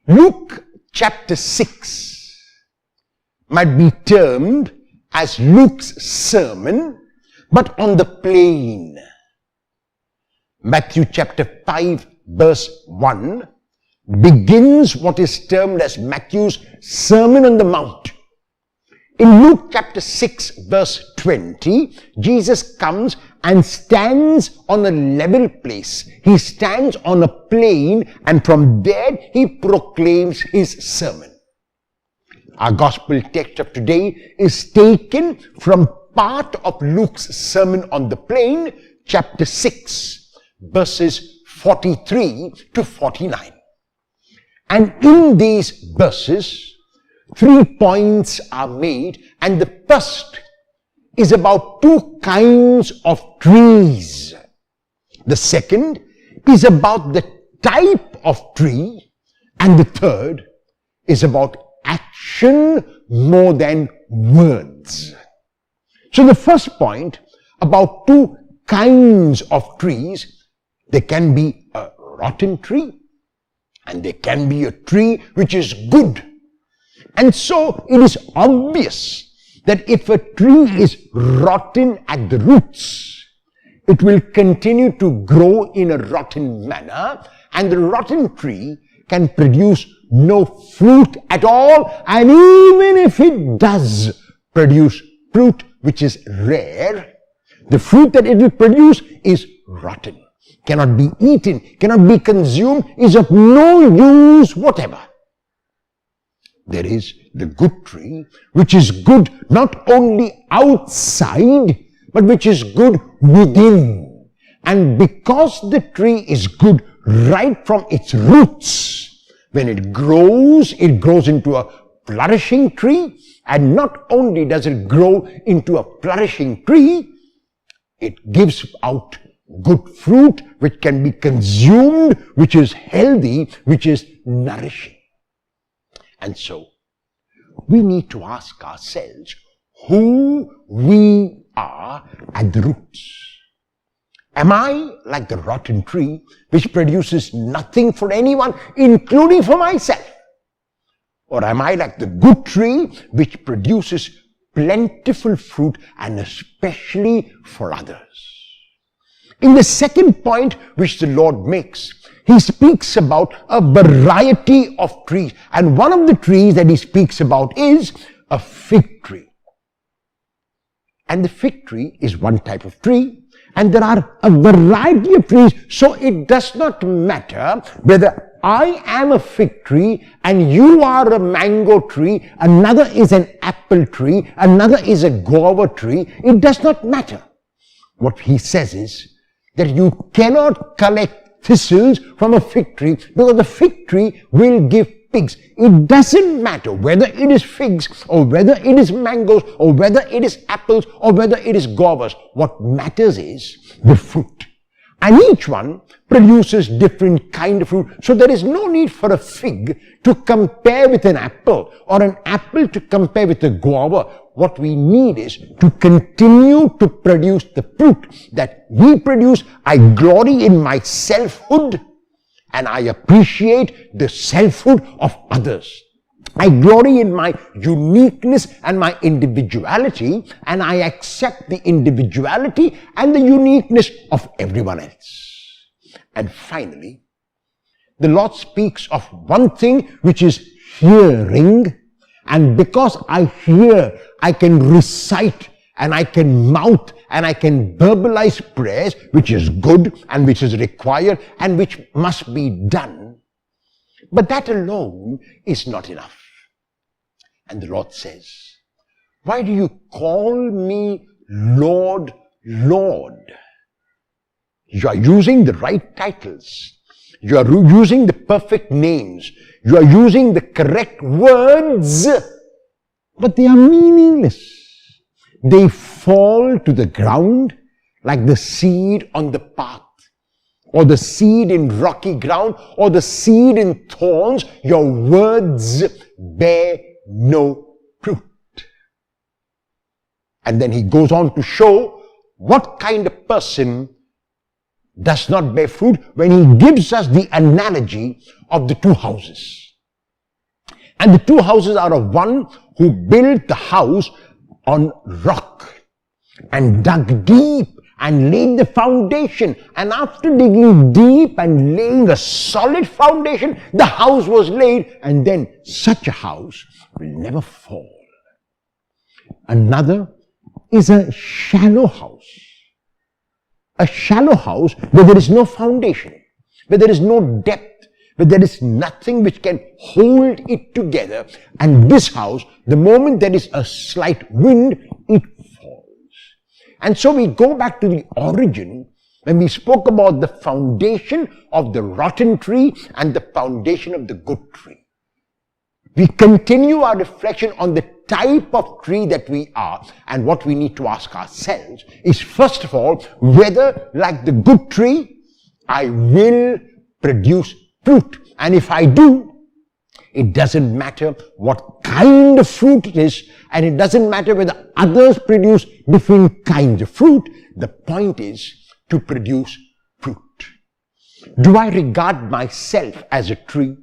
Luke chapter 6 might be termed as Luke's sermon, but on the plain. Matthew chapter 5 verse 1 begins what is termed as Matthew's Sermon on the Mount. In Luke chapter 6 verse 20, Jesus comes and stands on a level place. He stands on a plain, and from there he proclaims his sermon. Our gospel text of today is taken from part of Luke's Sermon on the Plain, chapter 6, verses 43 to 49. And in these verses, 3 points are made, and the first is about 2 kinds of trees. The second is about the type of tree, and the third is about action more than words. So the first point about 2 kinds of trees: there can be a rotten tree and there can be a tree which is good. And so it is obvious that if a tree is rotten at the roots, it will continue to grow in a rotten manner, and the rotten tree can produce no fruit at all, and even if it does produce fruit which is rare, the fruit that it will produce is rotten, cannot be eaten, cannot be consumed, is of no use whatever. There is the good tree, which is good not only outside, but which is good within. And because the tree is good right from its roots, when it grows into a flourishing tree. And not only does it grow into a flourishing tree, it gives out good fruit which can be consumed, which is healthy, which is nourishing. And so, we need to ask ourselves who we are at the roots. Am I like the rotten tree which produces nothing for anyone, including for myself? Or am I like the good tree which produces plentiful fruit and especially for others? In the second point which the Lord makes, he speaks about a variety of trees. And one of the trees that he speaks about is a fig tree. And the fig tree is one type of tree. And there are a variety of trees. So it does not matter whether I am a fig tree and you are a mango tree, another is an apple tree, another is a guava tree. It does not matter. What he says is that you cannot collect thistles from a fig tree, because the fig tree will give figs. It doesn't matter whether it is figs or whether it is mangoes or whether it is apples or whether it is guavas. What matters is the fruit. And each one produces different kind of fruit. So there is no need for a fig to compare with an apple or an apple to compare with a guava. What we need is to continue to produce the fruit that we produce. I glory in my selfhood and I appreciate the selfhood of others. I glory in my uniqueness and my individuality, and I accept the individuality and the uniqueness of everyone else. And finally, the Lord speaks of one thing which is hearing, and because I hear, I can recite and I can mouth and I can verbalize prayers, which is good and which is required and which must be done. But that alone is not enough. And the Lord says, why do you call me Lord, Lord? You are using the right titles. You are using the perfect names. You are using the correct words, but they are meaningless. They fall to the ground like the seed on the path, or the seed in rocky ground, or the seed in thorns. Your words bear no fruit. And then he goes on to show what kind of person does not bear fruit when he gives us the analogy of the 2 houses. And the two houses are of one who built the house on rock and dug deep and laid the foundation. And after digging deep and laying a solid foundation, the house was laid. And then such a house will never fall. Another is a shallow house. A shallow house where there is no foundation, where there is no depth, where there is nothing which can hold it together. And this house, the moment there is a slight wind, it falls. And so we go back to the origin when we spoke about the foundation of the rotten tree and the foundation of the good tree. We continue our reflection on the type of tree that we are, and what we need to ask ourselves is, first of all, whether, like the good tree, I will produce fruit. And if I do, it doesn't matter what kind of fruit it is, and it doesn't matter whether others produce different kinds of fruit. The point is to produce fruit. Do I regard myself as a tree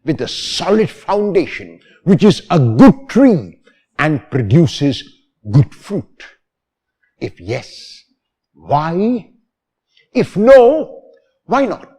with a solid foundation, which is a good tree and produces good fruit? If yes, why? If no, why not?